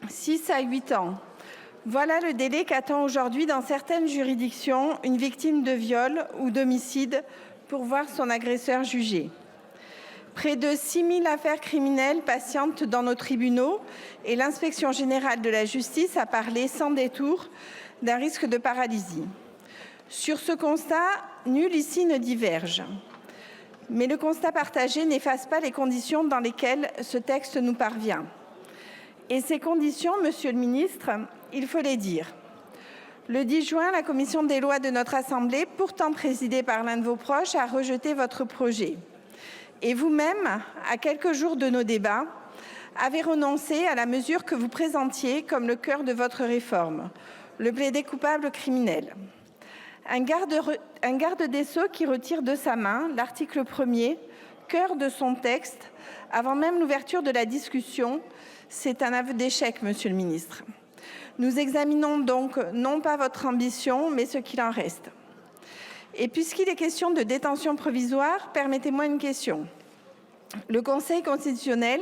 6 à 8 ans. Voilà le délai qu'attend aujourd'hui dans certaines juridictions une victime de viol ou d'homicide pour voir son agresseur jugé. Près de 6 000 affaires criminelles patientent dans nos tribunaux et l'inspection générale de la justice a parlé sans détour d'un risque de paralysie. Sur ce constat, nul ici ne diverge. Mais le constat partagé n'efface pas les conditions dans lesquelles ce texte nous parvient. Et ces conditions, Monsieur le Ministre, il faut les dire. Le 10 juin, la commission des lois de notre Assemblée, pourtant présidée par l'un de vos proches, a rejeté votre projet. Et vous-même, à quelques jours de nos débats, avez renoncé à la mesure que vous présentiez comme le cœur de votre réforme, le plaidé coupable criminel. Un garde des Sceaux qui retire de sa main l'article 1er, cœur de son texte, avant même l'ouverture de la discussion, c'est un aveu d'échec, Monsieur le Ministre. Nous examinons donc non pas votre ambition, mais ce qu'il en reste. Et puisqu'il est question de détention provisoire, permettez-moi une question. Le Conseil constitutionnel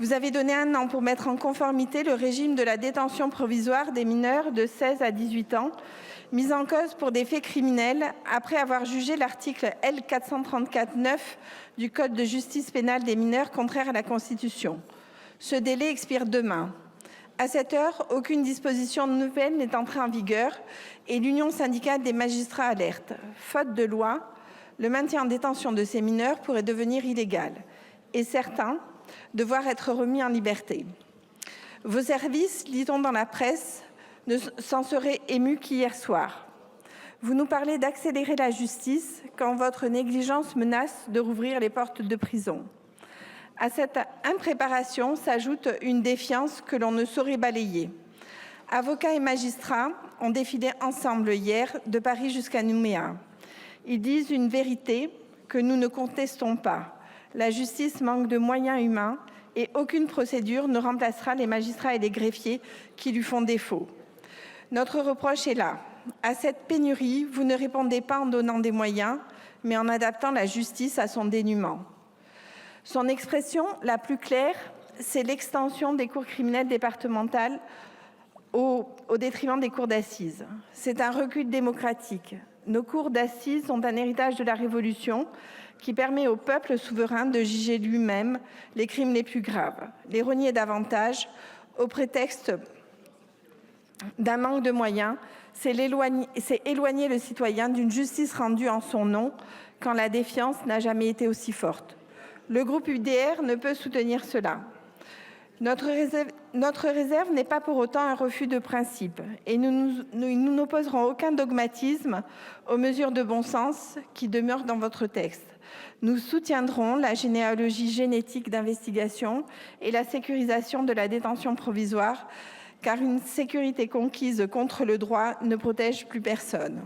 vous avait donné 1 an pour mettre en conformité le régime de la détention provisoire des mineurs de 16 à 18 ans, mis en cause pour des faits criminels, après avoir jugé l'article L. 434-9 du Code de justice pénale des mineurs contraire à la Constitution. Ce délai expire demain. À cette heure, aucune disposition nouvelle n'est entrée en vigueur et l'Union syndicale des magistrats alerte. Faute de loi, le maintien en détention de ces mineurs pourrait devenir illégal et certains devoir être remis en liberté. Vos services, lit-on dans la presse, ne s'en seraient émus qu'hier soir. Vous nous parlez d'accélérer la justice quand votre négligence menace de rouvrir les portes de prison. À cette impréparation s'ajoute une défiance que l'on ne saurait balayer. Avocats et magistrats ont défilé ensemble hier de Paris jusqu'à Nouméa. Ils disent une vérité que nous ne contestons pas. La justice manque de moyens humains et aucune procédure ne remplacera les magistrats et les greffiers qui lui font défaut. Notre reproche est là. À cette pénurie, vous ne répondez pas en donnant des moyens, mais en adaptant la justice à son dénuement. Son expression la plus claire, c'est l'extension des cours criminelles départementales au détriment des cours d'assises. C'est un recul démocratique. Nos cours d'assises sont un héritage de la Révolution qui permet au peuple souverain de juger lui-même les crimes les plus graves. Les renier davantage au prétexte d'un manque de moyens, c'est éloigner le citoyen d'une justice rendue en son nom quand la défiance n'a jamais été aussi forte. Le groupe UDR ne peut soutenir cela. Notre réserve n'est pas pour autant un refus de principe et nous n'opposerons aucun dogmatisme aux mesures de bon sens qui demeurent dans votre texte. Nous soutiendrons la généalogie génétique d'investigation et la sécurisation de la détention provisoire, car une sécurité conquise contre le droit ne protège plus personne.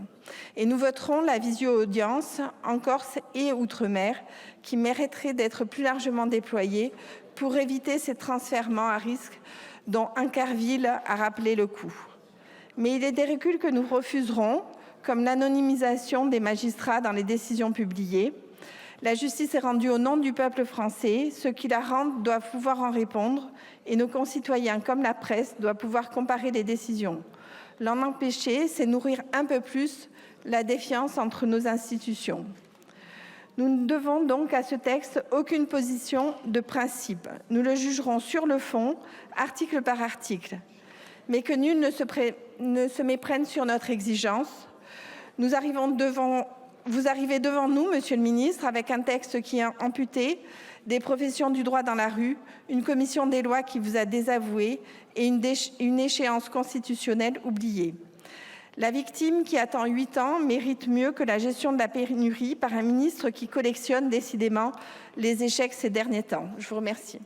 Et nous voterons la visio-audience en Corse et Outre-mer, qui mériterait d'être plus largement déployée pour éviter ces transfèrements à risque dont Incarville a rappelé le coût. Mais il est des reculs que nous refuserons, comme l'anonymisation des magistrats dans les décisions publiées. La justice est rendue au nom du peuple français. Ceux qui la rendent doivent pouvoir en répondre et nos concitoyens, comme la presse, doivent pouvoir comparer les décisions. L'en empêcher, c'est nourrir un peu plus la défiance entre nos institutions. Nous ne devons donc à ce texte aucune position de principe. Nous le jugerons sur le fond, article par article. Mais que nul ne se méprenne sur notre exigence. Vous arrivez devant nous, Monsieur le Ministre, avec un texte qui a amputé des professions du droit dans la rue, une commission des lois qui vous a désavoué et une échéance constitutionnelle oubliée. La victime qui attend 8 ans mérite mieux que la gestion de la pénurie par un ministre qui collectionne décidément les échecs ces derniers temps. Je vous remercie.